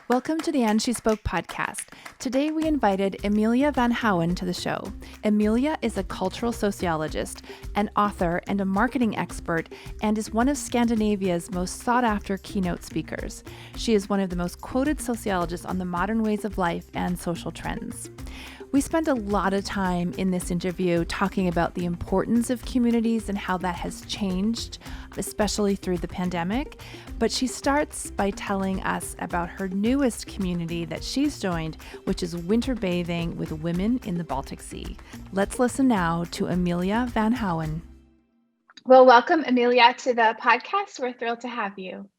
Welcome to the And She Spoke podcast. Today we invited Emilia van Hauen to the show. Emilia is a cultural sociologist, an author, and a marketing expert, and is one of Scandinavia's most sought-after keynote speakers. She is one of the most quoted sociologists on the modern ways of life and social trends. We spent a lot of time in this interview talking about the importance of communities and how that has changed, especially through the pandemic. But she starts by telling us about her newest community that she's joined, which is winter bathing with women in the Baltic Sea. Let's listen now to Emilia van Hauen. Well, welcome, Emilia, to the podcast. We're thrilled to have you.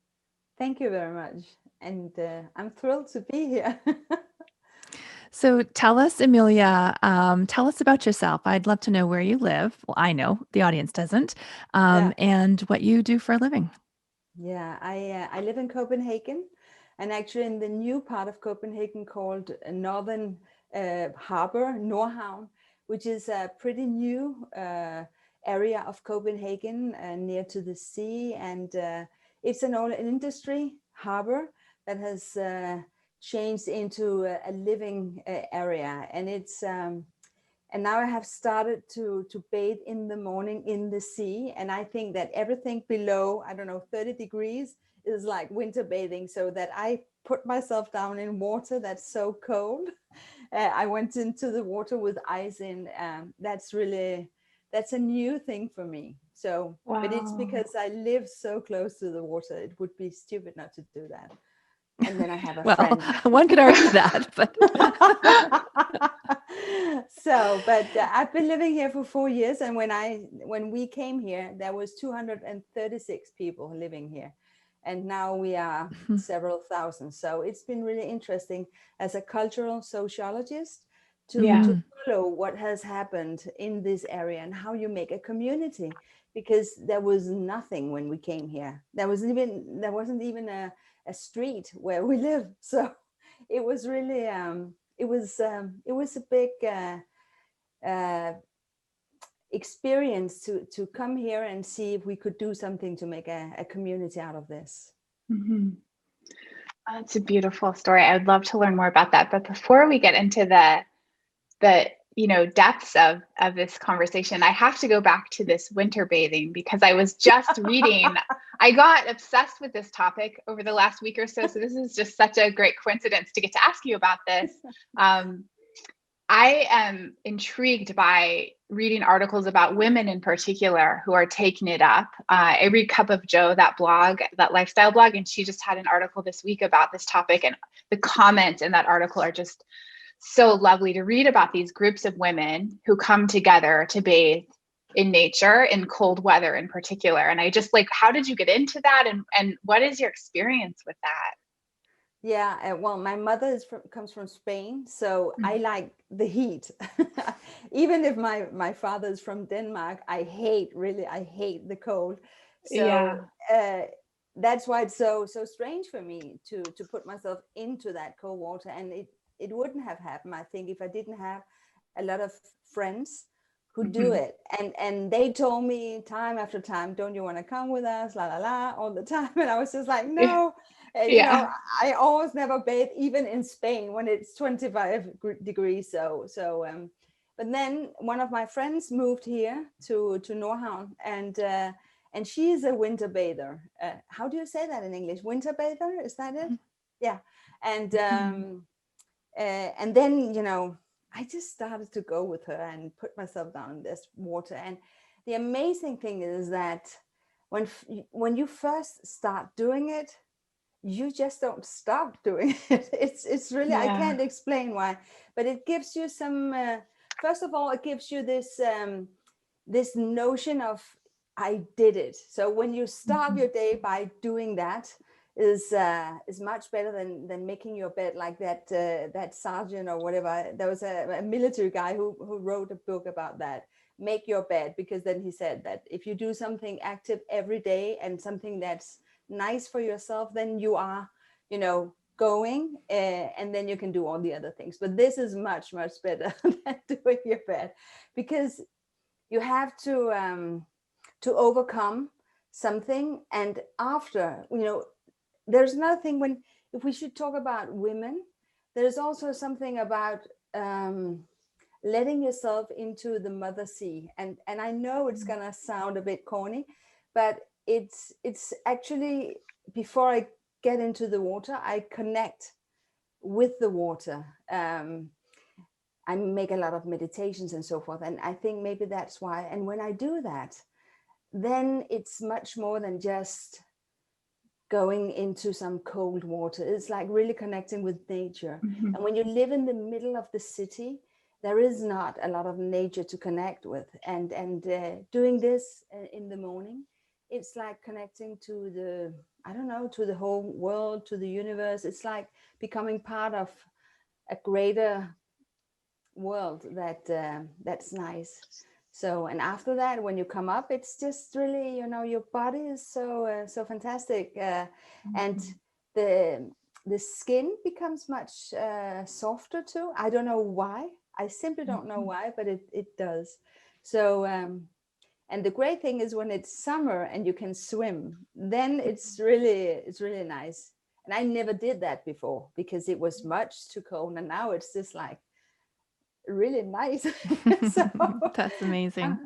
Thank you very much. And I'm thrilled to be here. So tell us, Emilia, tell us about yourself. I'd love to know where you live. Well, I know, the audience doesn't, and what you do for a living. Yeah, I live in Copenhagen, and actually in the new part of Copenhagen called Northern Harbor, Nordhavn, which is a pretty new area of Copenhagen near to the sea. And it's an old industry harbor that has changed into a living area, and it's and now I have started to bathe in the morning in the sea, and I think that everything below 30 degrees is like winter bathing, so that I put myself down in water that's so cold. I went into the water with ice in. That's a new thing for me. So Wow. But it's because I live so close to the water. It would be stupid not to do that. And then I have a friend. One could argue that, but but I've been living here for 4 years, and when we came here, there was 236 people living here, and now we are several thousand. So it's been really interesting as a cultural sociologist to follow what has happened in this area and how you make a community, because there was nothing when we came here. There wasn't even a street where we live. So it was really it was a big experience to come here and see if we could do something to make a community out of this. Mm-hmm. That's a beautiful story. I would love to learn more about that. But before we get into the depths of this conversation, I have to go back to this winter bathing, because I was just reading. I got obsessed with this topic over the last week or so. So this is just such a great coincidence to get to ask you about this. I am intrigued by reading articles about women in particular who are taking it up. I read Cup of Joe, that lifestyle blog, and she just had an article this week about this topic. And the comments in that article are just so lovely to read about these groups of women who come together to bathe in nature in cold weather in particular. And I just how did you get into that, and what is your experience with that? Yeah, well, my mother comes from Spain, so I like the heat. Even if my father is from Denmark, I hate the cold. So that's why it's so strange for me to put myself into that cold water. And it wouldn't have happened, I think, if I didn't have a lot of friends who do it. And they told me time after time, don't you want to come with us, la la la, all the time. And I was just like, no. I always never bathe, even in Spain when it's 25 degrees. But then one of my friends moved here to Nordhavn, and she is a winter bather. How do you say that in English? Winter bather, is that it? Yeah. And then I just started to go with her and put myself down in this water. And the amazing thing is that when you first start doing it, you just don't stop doing it. It's really, I can't explain why, but it gives you some, first of all, it gives you this notion of, I did it. So when you start your day by doing that, is much better than making your bed like that sergeant or whatever. There was a military guy who wrote a book about that. Make your bed, because then he said that if you do something active every day and something that's nice for yourself, then you are going, and then you can do all the other things. But this is much better than doing your bed, because you have to overcome something. And after there's nothing, when if we should talk about women, there's also something about letting yourself into the mother sea. And I know it's gonna sound a bit corny, but it's actually, before I get into the water, I connect with the water. I make a lot of meditations and so forth, and I think maybe that's why. And when I do that, then it's much more than just going into some cold water. It's like really connecting with nature. Mhm. And when you live in the middle of the city, there is not a lot of nature to connect with. And doing this in the morning, it's like connecting to the, I don't know, to the whole world, to the universe. It's like becoming part of a greater world that's nice. So, and after that, when you come up, it's just really, your body is so fantastic, and the skin becomes much softer too. I don't know why. I simply don't know why, but it does. So, and the great thing is when it's summer and you can swim, then it's really nice. And I never did that before because it was much too cold, and now it's just like really nice. So That's amazing.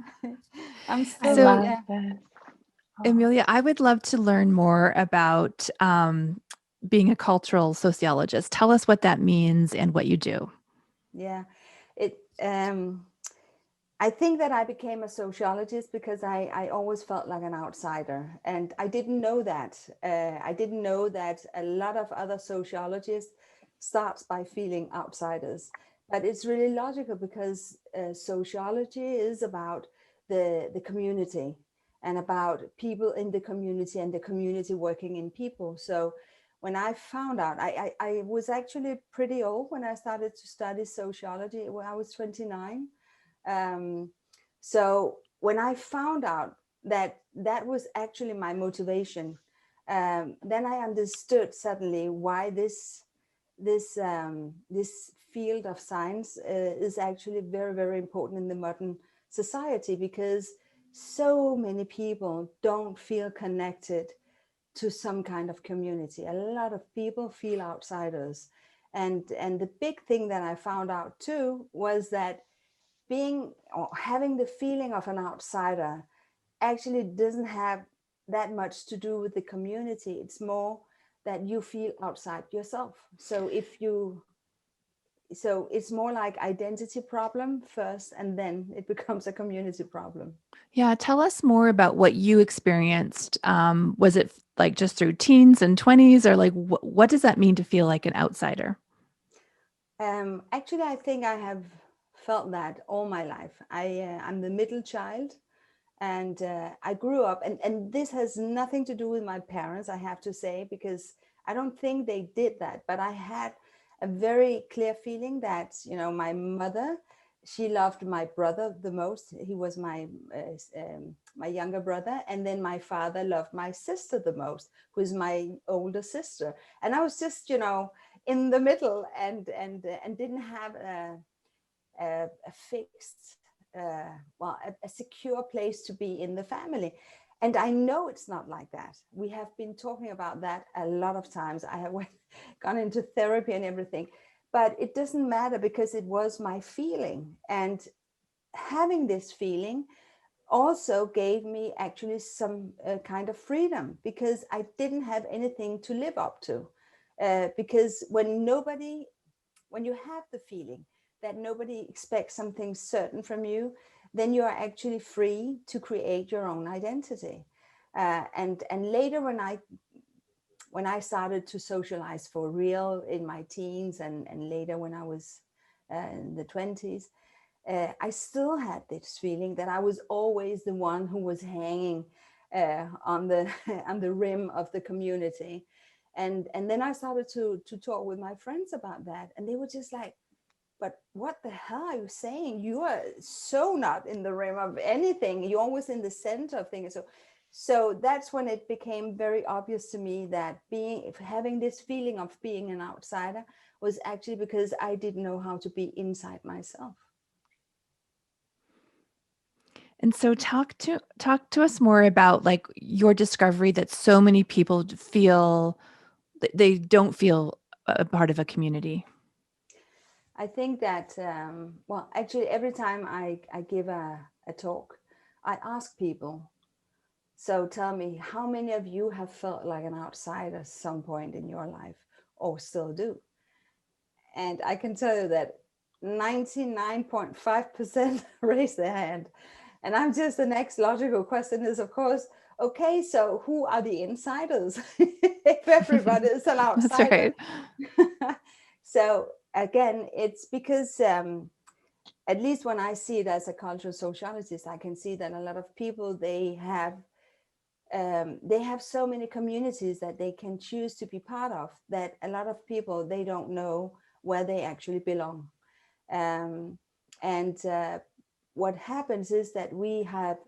I'm I still, So, love yeah. this. Oh, Emilia, I would love to learn more about being a cultural sociologist. Tell us what that means and what you do. Yeah, it I think that I became a sociologist because I always felt like an outsider, and I didn't know that. I didn't know that a lot of other sociologists starts by feeling outsiders. But it's really logical because sociology is about the community and about people in the community and the community working in people. So when I found out, I was actually pretty old when I started to study sociology. When I was 29. So when I found out that that was actually my motivation, then I understood suddenly why this field of science is actually very, very important in the modern society, because so many people don't feel connected to some kind of community. A lot of people feel outsiders. And the big thing that I found out too was that being or having the feeling of an outsider actually doesn't have that much to do with the community. It's more that you feel outside yourself. So it's more like identity problem first, and then it becomes a community problem. Yeah, tell us more about what you experienced. Was it like just through teens and 20s, or like what does that mean to feel like an outsider? Actually, I think I have felt that all my life. I'm the middle child, and I grew up, and this has nothing to do with my parents, I have to say, because I don't think they did that. But I had a very clear feeling that, my mother, she loved my brother the most. He was my younger brother, and then my father loved my sister the most, who is my older sister. And I was just, in the middle, and didn't have a fixed, a secure place to be in the family. And I know it's not like that. We have been talking about that a lot of times. I have gone into therapy and everything, but it doesn't matter because it was my feeling. And having this feeling also gave me actually some kind of freedom, because I didn't have anything to live up to. Because when you have the feeling that nobody expects something certain from you, then you are actually free to create your own identity. And later, when I started to socialize for real in my teens, and later when I was in the 20s, I still had this feeling that I was always the one who was hanging on the on the rim of the community. And then I started to talk with my friends about that, and they were just like, but what the hell are you saying? You are so not in the rim of anything. You're always in the center of things. So that's when it became very obvious to me that having this feeling of being an outsider was actually because I didn't know how to be inside myself. And so talk to us more about like your discovery that so many people feel they don't feel a part of a community? I think that, well, actually, every time I give a talk, I ask people, so tell me, how many of you have felt like an outsider at some point in your life or still do? And I can tell you that 99.5% raise their hand. And I'm just, the next logical question is, of course, okay, so who are the insiders if everybody is an That's outsider? right. So again, it's because at least when I see it as a cultural sociologist, I can see that a lot of people, they have so many communities that they can choose to be part of, that a lot of people, they don't know where they actually belong. And what happens is that we are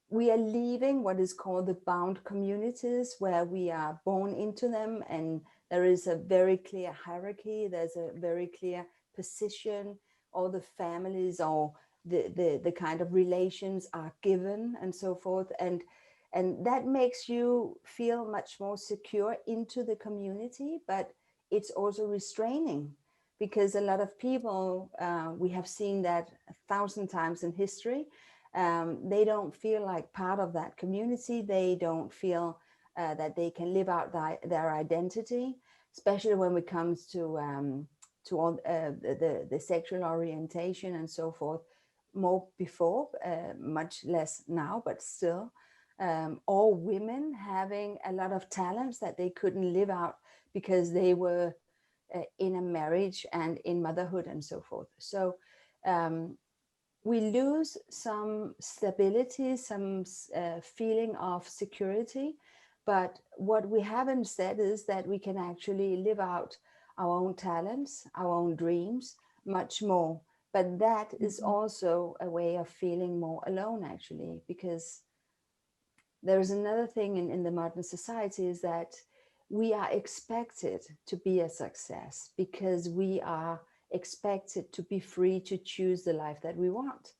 leaving what is called the bound communities, where we are born into them, and there is a very clear hierarchy, there's a very clear position, all the families or the kind of relations are given and so forth, and that makes you feel much more secure into the community, but it's also restraining, because a lot of people, we have seen that 1,000 times in history, they don't feel like part of that community. They don't feel that they can live out their identity, especially when it comes to all the sexual orientation and so forth. More before, much less now, but still. Or women having a lot of talents that they couldn't live out because they were in a marriage and in motherhood and so forth. So we lose some stability, some feeling of security. But what we have instead is that we can actually live out our own talents, our own dreams, much more. But that is also a way of feeling more alone, actually, because there's another thing in the modern society, is that we are expected to be a success because we are expected to be free to choose the life that we want.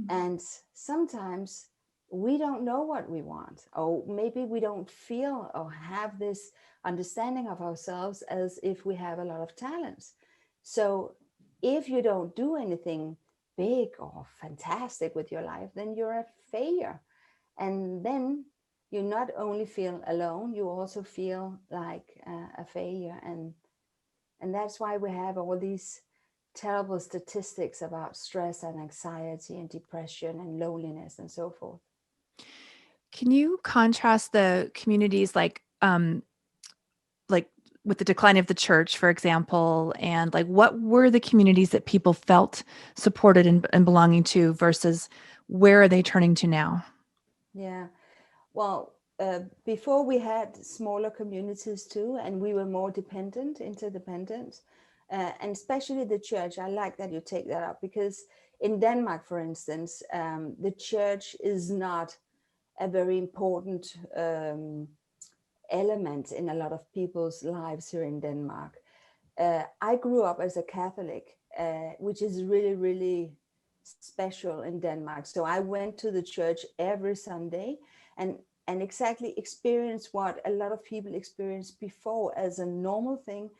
And sometimes we don't know what we want, or maybe we don't feel or have this understanding of ourselves as if we have a lot of talents. So if you don't do anything big or fantastic with your life, then you're a failure. And then you not only feel alone, you also feel like a failure. And that's why we have all these terrible statistics about stress and anxiety and depression and loneliness and so forth. Can you contrast the communities like with the decline of the church, for example, and like what were the communities that people felt supported and belonging to versus where are they turning to now? Yeah. Well, before we had smaller communities too, and we were more interdependent, and especially the church. I like that you take that up, because in Denmark, for instance, the church is not a very important element in a lot of people's lives here in Denmark. I grew up as a Catholic, which is really, really special in Denmark. So I went to the church every Sunday and exactly experienced what a lot of people experienced before as a normal thing,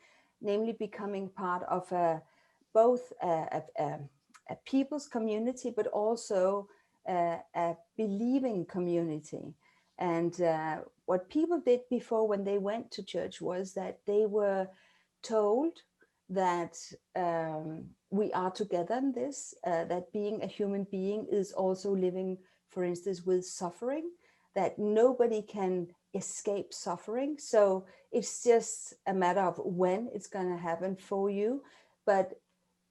namely becoming part of both a people's community, but also a believing community. And what people did before when they went to church was that they were told that we are together in this, that being a human being is also living, for instance, with suffering, that nobody can escape suffering. So it's just a matter of when it's going to happen for you. But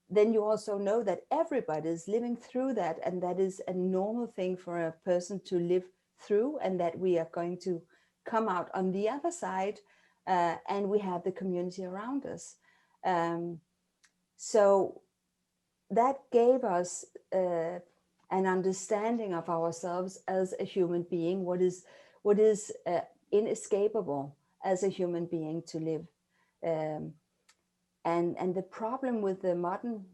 then you also know that everybody is living through that, and that is a normal thing for a person to live through, and that we are going to come out on the other side, and we have the community around us. So that gave us an understanding of ourselves as a human being, what is inescapable as a human being to live. And the problem with the modern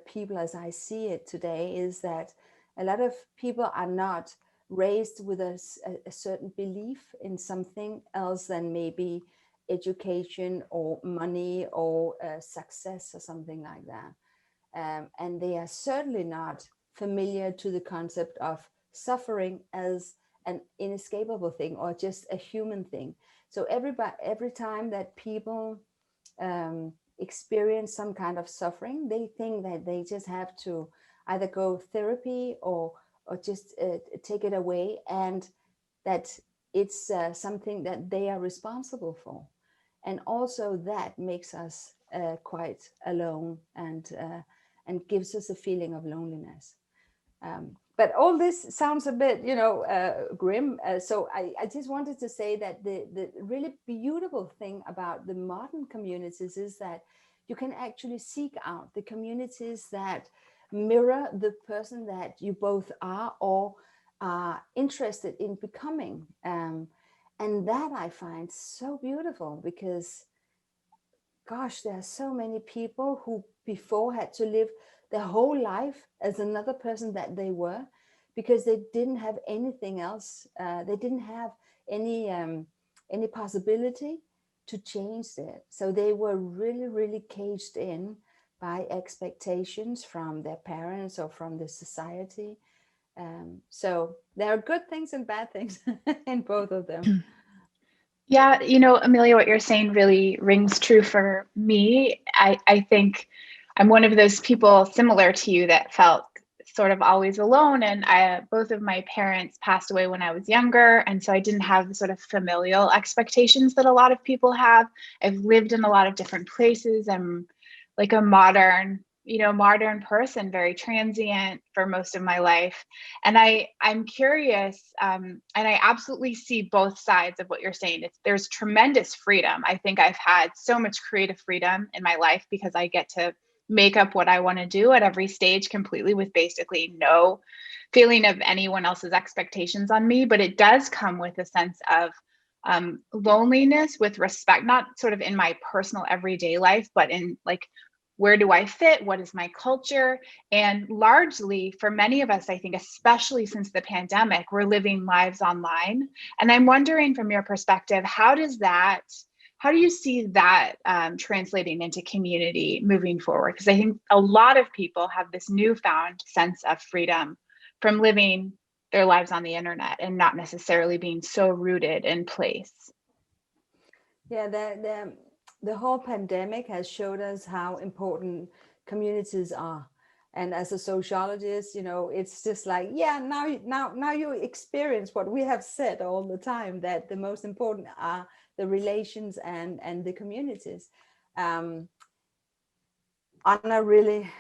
people, as I see it today, is that a lot of people are not raised with a certain belief in something else than maybe education or money or success or something like that. And they are certainly not familiar to the concept of suffering as an inescapable thing or just a human thing. So every time that people experience some kind of suffering, they think that they just have to either go therapy or just take it away, and that it's something that they are responsible for. And also that makes us quite alone, and gives us a feeling of loneliness. But all this sounds a bit, grim. So I just wanted to say that the really beautiful thing about the modern communities is that you can actually seek out the communities that mirror the person that you both are or are interested in becoming. And that I find so beautiful, because gosh, there are so many people who before had to live their whole life as another person that they were, because they didn't have anything else. They didn't have any possibility to change that. So they were really, really caged in by expectations from their parents or from the society. So there are good things and bad things in both of them. Yeah, Amelia, what you're saying really rings true for me. I think I'm one of those people similar to you that felt sort of always alone. And both of my parents passed away when I was younger. And so I didn't have the sort of familial expectations that a lot of people have. I've lived in a lot of different places. I'm like a modern person, very transient for most of my life. And I'm curious, and I absolutely see both sides of what you're saying. There's tremendous freedom. I think I've had so much creative freedom in my life because I get to make up what I want to do at every stage completely with basically no feeling of anyone else's expectations on me. But it does come with a sense of loneliness, with respect, not sort of in my personal everyday life, but in like, where do I fit? What is my culture? And largely for many of us, I think, especially since the pandemic, we're living lives online. And I'm wondering from your perspective, how do you see that translating into community moving forward? Because I think a lot of people have this newfound sense of freedom from living their lives on the internet and not necessarily being so rooted in place. Yeah, the whole pandemic has showed us how important communities are. And as a sociologist, it's just like, yeah, now you experience what we have said all the time, that the most important are the relations and the communities. On a really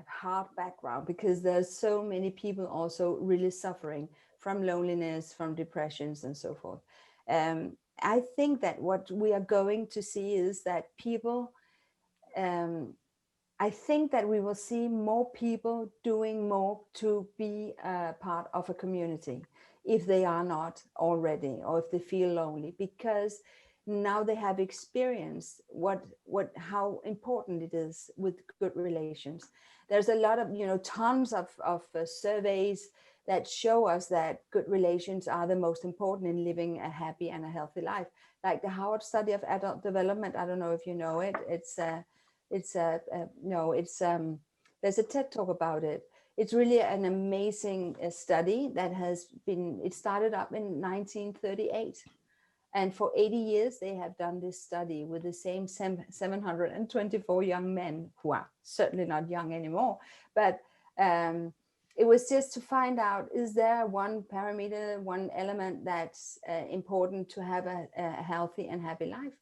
hard background, because there's so many people also really suffering from loneliness, from depressions and so forth. I think that what we are going to see is that people, I think that we will see more people doing more to be a part of a community if they are not already, or if they feel lonely, because now they have experienced how important it is with good relations. There's a lot of, tons of surveys that show us that good relations are the most important in living a happy and a healthy life. Like the Howard study of adult development. I don't know if you know it. There's a TED talk about it. It's really an amazing study that it started up in 1938. And for 80 years, they have done this study with the same 724 young men, who are certainly not young anymore. But it was just to find out, is there one parameter, one element that's important to have a healthy and happy life?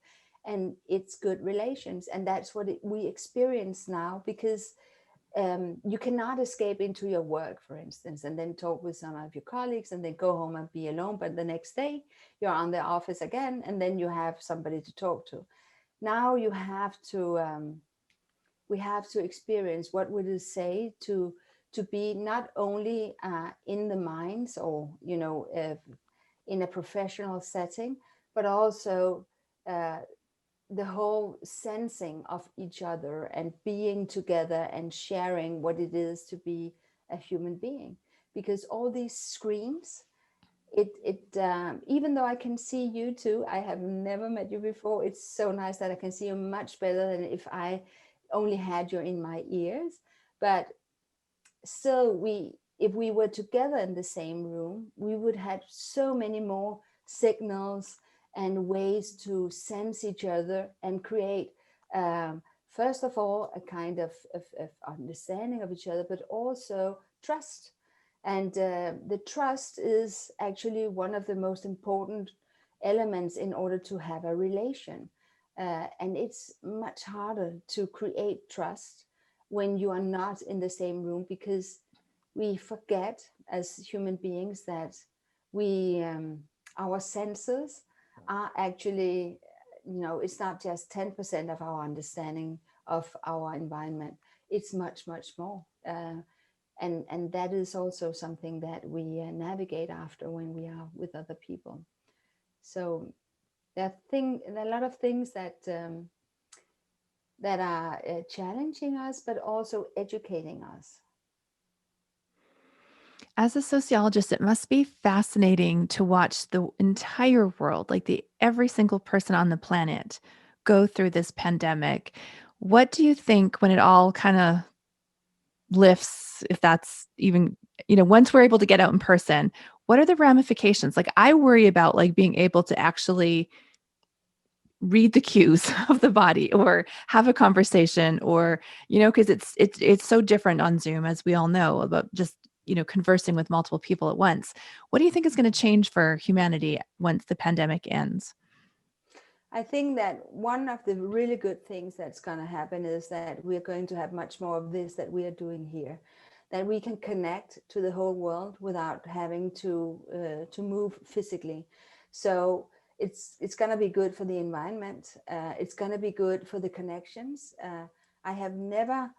And it's good relations. And that's what we experience now, because you cannot escape into your work, for instance, and then talk with some of your colleagues and then go home and be alone. But the next day you're on the office again, and then you have somebody to talk to. Now you have to, we have to experience what would it say to be not only in the mines or, in a professional setting, but also the whole sensing of each other and being together and sharing what it is to be a human being. Because all these screens, Even though I can see you too, I have never met you before. It's so nice that I can see you much better than if I only had you in my ears. But still, if we were together in the same room, we would have so many more signals and ways to sense each other and create, first of all, a kind of understanding of each other, but also trust. And the trust is actually one of the most important elements in order to have a relation. And it's much harder to create trust when you are not in the same room, because we forget as human beings that we our senses are actually, it's not just 10% of our understanding of our environment. It's much more, and that is also something that we navigate after when we are with other people. So there are a lot of things that are challenging us, but also educating us. As a sociologist, it must be fascinating to watch the entire world, like every single person on the planet, go through this pandemic. What do you think when it all kind of lifts, if that's even, once we're able to get out in person, what are the ramifications? Like, I worry about like being able to actually read the cues of the body or have a conversation, or because it's so different on Zoom, as we all know, about just conversing with multiple people at once. What do you think is going to change for humanity once the pandemic ends? I think that one of the really good things that's going to happen is that we're going to have much more of this that we are doing here, that we can connect to the whole world without having to move physically. So it's going to be good for the environment. It's going to be good for the connections. I have never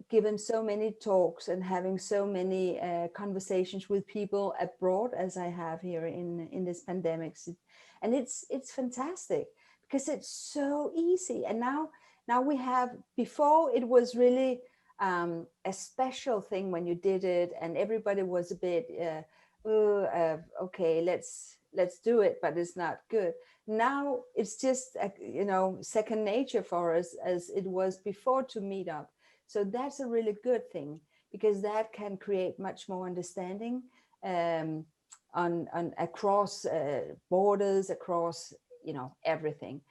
given so many talks and having so many conversations with people abroad as I have here in this pandemic. And it's fantastic because it's so easy. And now we have, before it was really a special thing when you did it, and everybody was a bit okay, let's do it, but it's not good. Now it's just second nature for us, as it was before, to meet up. So that's a really good thing, because that can create much more understanding on across borders, across everything.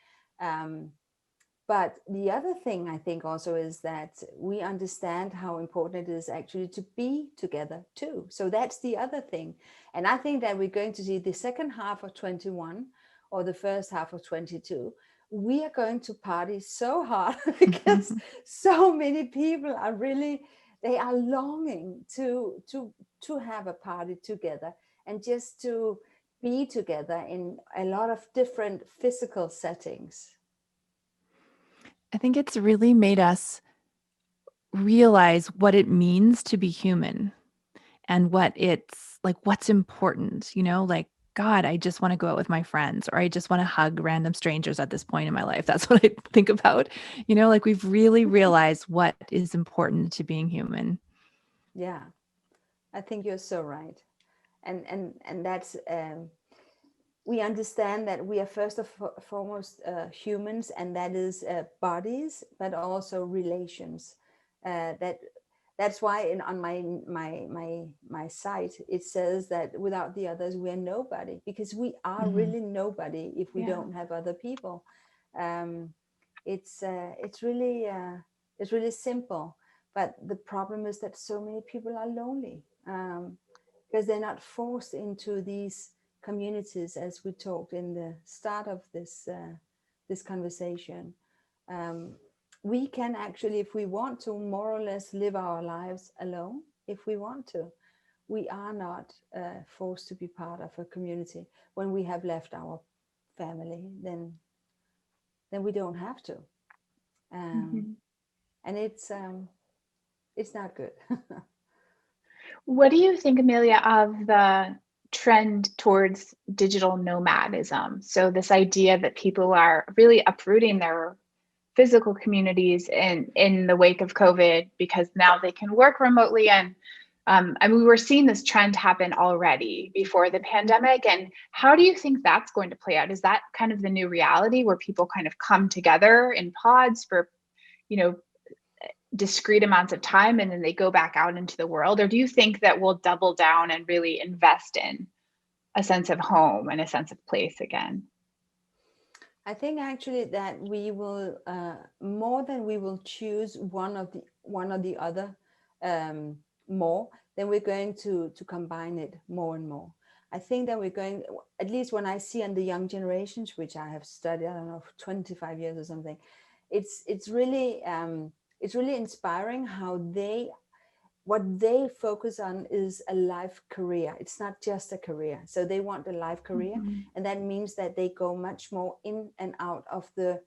But the other thing I think also is that we understand how important it is actually to be together too. So that's the other thing. And I think that we're going to see the second half of 21 or the first half of 22, we are going to party so hard because so many people are really, they are longing to have a party together and just to be together in a lot of different physical settings. I think it's really made us realize what it means to be human and what's important, like, God, I just want to go out with my friends, or I just want to hug random strangers at this point in my life. That's what I think about, like we've really realized what is important to being human. Yeah, I think you're so right. And that's, we understand that we are first and foremost humans, and that is bodies, but also relations. That's why on my site it says that without the others we are nobody, because we are really nobody if we don't have other people. It's really simple, but the problem is that so many people are lonely because they're not forced into these communities, as we talked in the start of this conversation. We can actually, if we want to, more or less live our lives alone if we want to. We are not forced to be part of a community. When we have left our family, then we don't have to. And it's not good. What do you think, Emilia, of the trend towards digital nomadism? So this idea that people are really uprooting their physical communities in the wake of COVID, because now they can work remotely and I mean, we were seeing this trend happen already before the pandemic. And how do you think that's going to play out? Is that kind of the new reality where people kind of come together in pods for, discrete amounts of time and then they go back out into the world? Or do you think that we'll double down and really invest in a sense of home and a sense of place again? I think actually that we will more than we will choose one or the other more, then we're going to combine it more and more. I think that we're going, at least when I see on the young generations, which I have studied, I don't know, for 25 years or something, it's really inspiring how what they focus on is a life career. It's not just a career. So they want a life career. Mm-hmm. And that means that they go much more in and out of the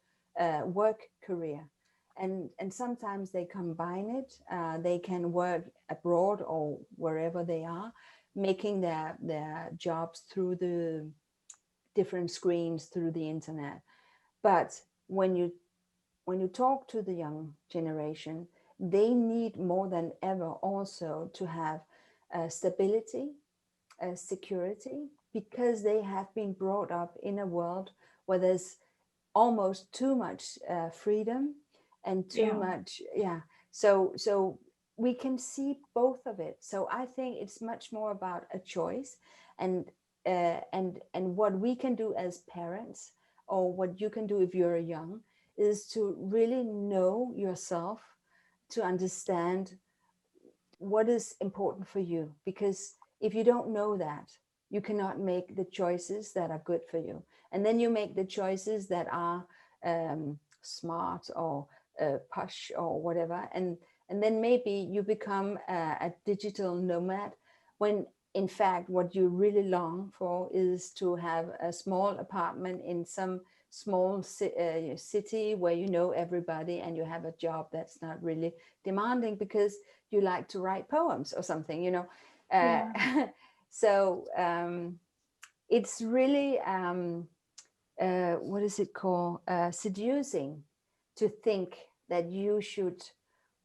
work career. And sometimes they combine it. They can work abroad or wherever they are, making their jobs through the different screens, through the internet. But when you talk to the young generation, they need more than ever also to have stability, security, because they have been brought up in a world where there's almost too much freedom and too much, So we can see both of it. So I think it's much more about a choice, and what we can do as parents, or what you can do if you're young, is to really know yourself, to understand what is important for you. Because if you don't know that, you cannot make the choices that are good for you. And then you make the choices that are smart or posh or whatever. And then maybe you become a digital nomad, when in fact what you really long for is to have a small apartment in some small city where you know everybody, and you have a job that's not really demanding because you like to write poems or something, So it's really what is it called, seducing to think that you should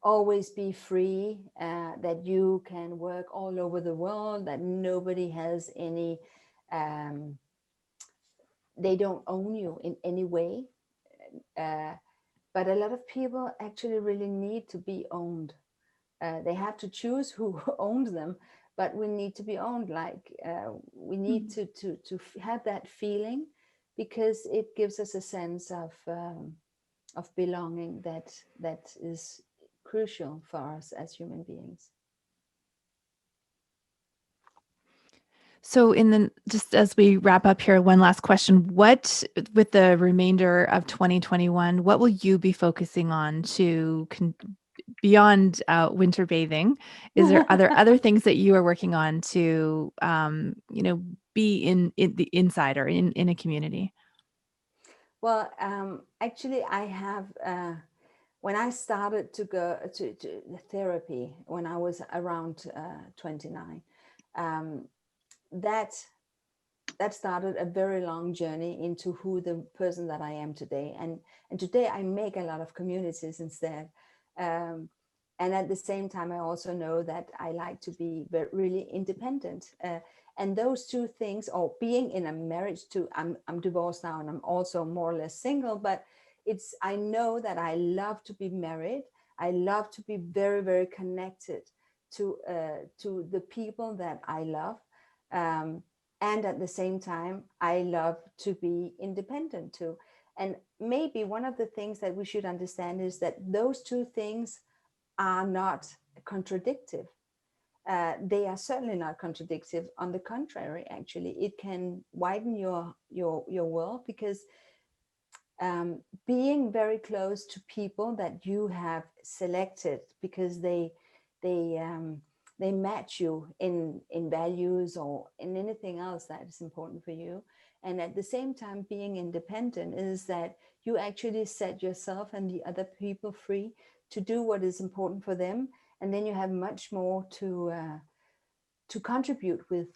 always be free, that you can work all over the world, that nobody has any they don't own you in any way. But a lot of people actually really need to be owned. They have to choose who owns them, but we need to be owned. Like we need to have that feeling, because it gives us a sense of belonging that is crucial for us as human beings. So just as we wrap up here, one last question. What, with the remainder of 2021, what will you be focusing on beyond winter bathing? Are there other things that you are working on to, be in the insider in a community? Well, actually, I have, when I started to go to therapy when I was around 29, that started a very long journey into who the person that I am today. And today I make a lot of communities instead. And at the same time, I also know that I like to be really independent. And those two things, or being in a marriage to, I'm divorced now, and I'm also more or less single, but I know that I love to be married. I love to be very, very connected to the people that I love. And at the same time, I love to be independent too. And maybe one of the things that we should understand is that those two things are not contradictory. They are certainly not contradictory. On the contrary, actually, it can widen your world, because being very close to people that you have selected because they match you in values or in anything else that is important for you. And at the same time, being independent is that you actually set yourself and the other people free to do what is important for them. And then you have much more to contribute with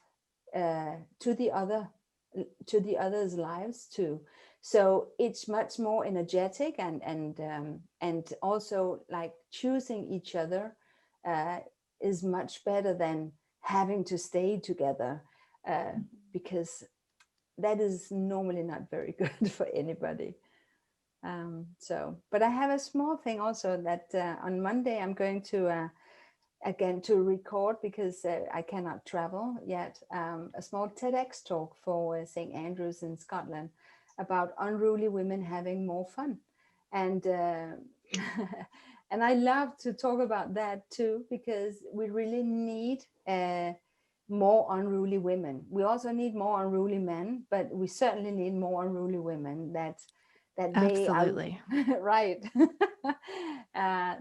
to the others' lives too. So it's much more energetic, and also like choosing each other is much better than having to stay together, because that is normally not very good for anybody. But I have a small thing also that on Monday I'm going to again to record, because I cannot travel yet, a small TEDx talk for St. Andrews in Scotland about unruly women having more fun. And and I love to talk about that too, because we really need more unruly women. We also need more unruly men, but we certainly need more unruly women that they Absolutely. are right.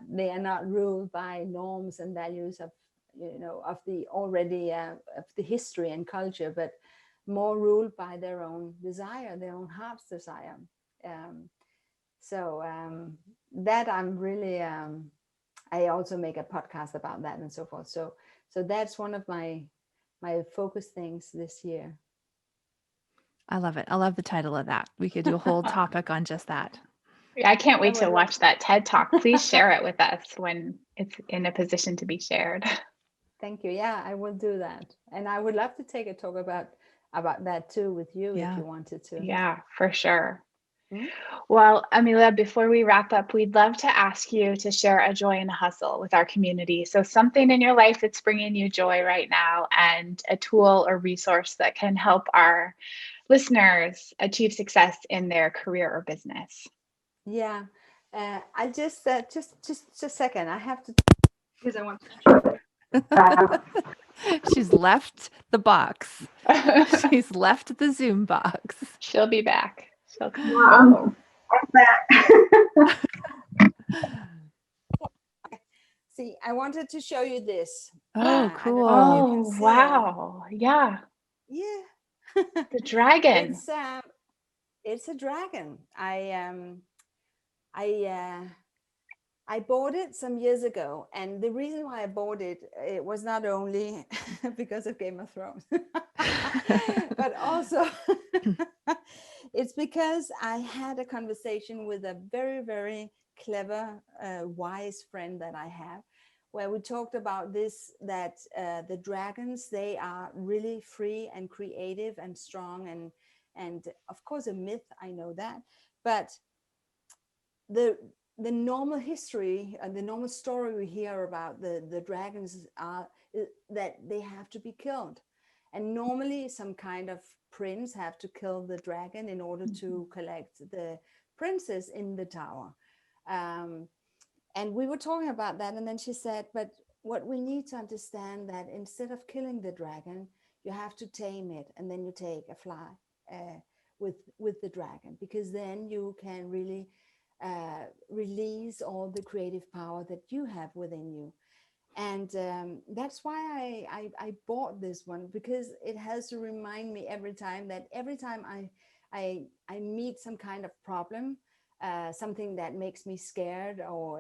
They are not ruled by norms and values of, of the already of the history and culture, but more ruled by their own desire, their own heart's desire. So that I'm really, I also make a podcast about that and so forth. So that's one of my focus things this year. I love it. I love the title of that. We could do a whole topic on just that. Yeah, I can't wait to watch that TED Talk. Please share it with us when it's in a position to be shared. Thank you. Yeah, I will do that. And I would love to take a talk about that too with you, if you wanted to. Yeah, for sure. Well, Emilia, before we wrap up, we'd love to ask you to share a joy and a hustle with our community. So something in your life that's bringing you joy right now, and a tool or resource that can help our listeners achieve success in their career or business. Yeah, I just a second. I have to, because I want to. She's left the box. She's left the Zoom box. She'll be back. She'll come. I'm back. See, I wanted to show you this. Oh, cool. Oh, wow. Yeah. Yeah. The dragon. It's a dragon. I bought it some years ago, and the reason why I bought it was not only because of Game of Thrones, but also it's because I had a conversation with a very, very clever, wise friend that I have, where we talked about this, that the dragons, they are really free and creative and strong, and of course a myth, I know that, but the normal history and the normal story we hear about the dragons are that they have to be killed, and normally some kind of prince have to kill the dragon in order to collect the princess in the tower. And we were talking about that, and then she said, but what we need to understand, that instead of killing the dragon, you have to tame it, and then you take a fly with the dragon, because then you can really release all the creative power that you have within you. And that's why I bought this one, because it has to remind me every time I meet some kind of problem, something that makes me scared, or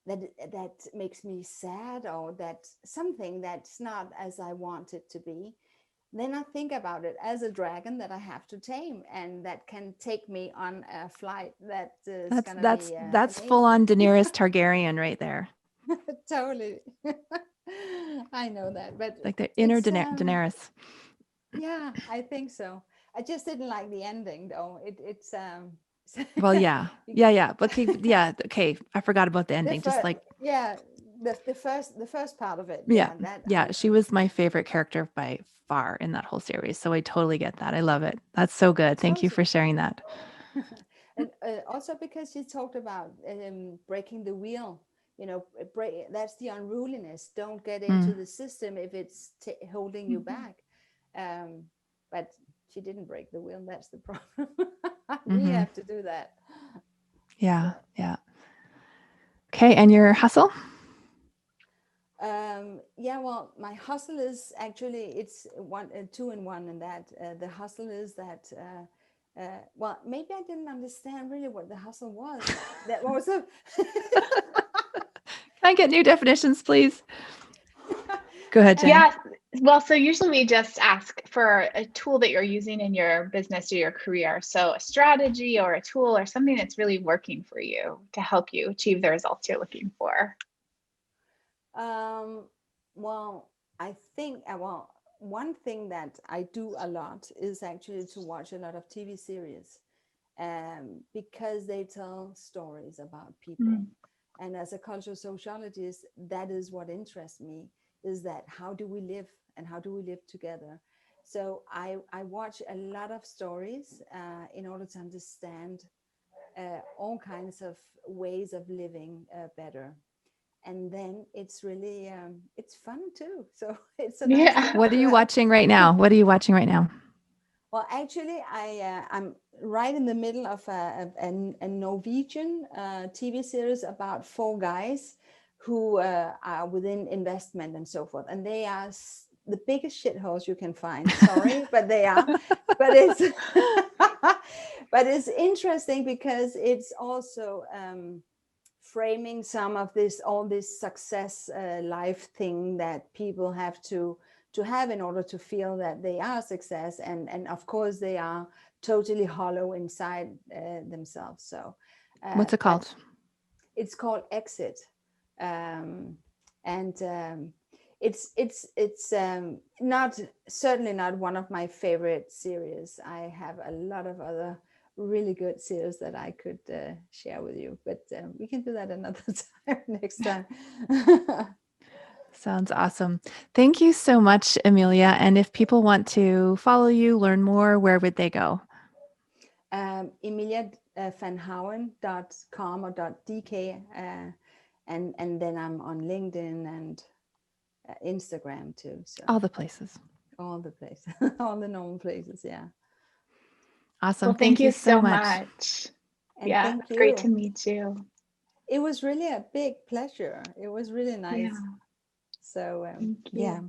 that makes me sad, or that something that's not as I want it to be. Then I think about it as a dragon that I have to tame, and that can take me on a flight that is going to be that's full on Daenerys Targaryen right there. Totally. I know that, but like the inner Daenerys. Yeah, I think so. I just didn't like the ending, though. It's well, yeah, but okay, I forgot about the ending. The first part of it. She was my favorite character by far in that whole series, so I totally get that. I love it. That's so good. Thank you for sharing that. And also because you talked about breaking the wheel, that's the unruliness. Don't get into the system if it's holding you back. But she didn't break the wheel. That's the problem. We have to do that. Yeah. Okay, and your hustle? Well, my hustle is actually, it's two in one, and that the hustle is that well, maybe I didn't understand really what the hustle was. That was a Can I get new definitions, please? Go ahead, Jen. Yeah. Well, so usually we just ask for a tool that you're using in your business or your career. So a strategy or a tool or something that's really working for you to help you achieve the results you're looking for. Well, I think, one thing that I do a lot is actually to watch a lot of TV series, because they tell stories about people. Mm. And as a cultural sociologist, that is what interests me, is that how do we live and how do we live together? So I watch a lot of stories in order to understand all kinds of ways of living better. And then it's really it's fun too. So it's a nice Yeah. thing What are to you have. watching right now? What are you watching right now? Well, actually, I'm right in the middle of a Norwegian TV series about four guys who are within investment and so forth, and they are the biggest shitholes you can find. Sorry, but they are. But it's but it's interesting because it's also framing some of all this success life thing that people have to have in order to feel that they are a success, and of course they are totally hollow inside themselves. So What's it but called? it's called Exit. And it's not, certainly not one of my favorite series. I have a lot of other really good series that I could share with you, but we can do that another time, next time. Sounds awesome. Thank you so much, Emilia. And if people want to follow you, learn more, where would they go? EmiliaVanHauen.com or .dk, and then I'm on LinkedIn and Instagram too. So All the places. all the places, all the normal places. Yeah. Awesome. Well, thank Thank you you so so much. much. And Yeah, thank it's great to you. meet you. It was really a big pleasure. It was really nice. Yeah, So thank you. yeah.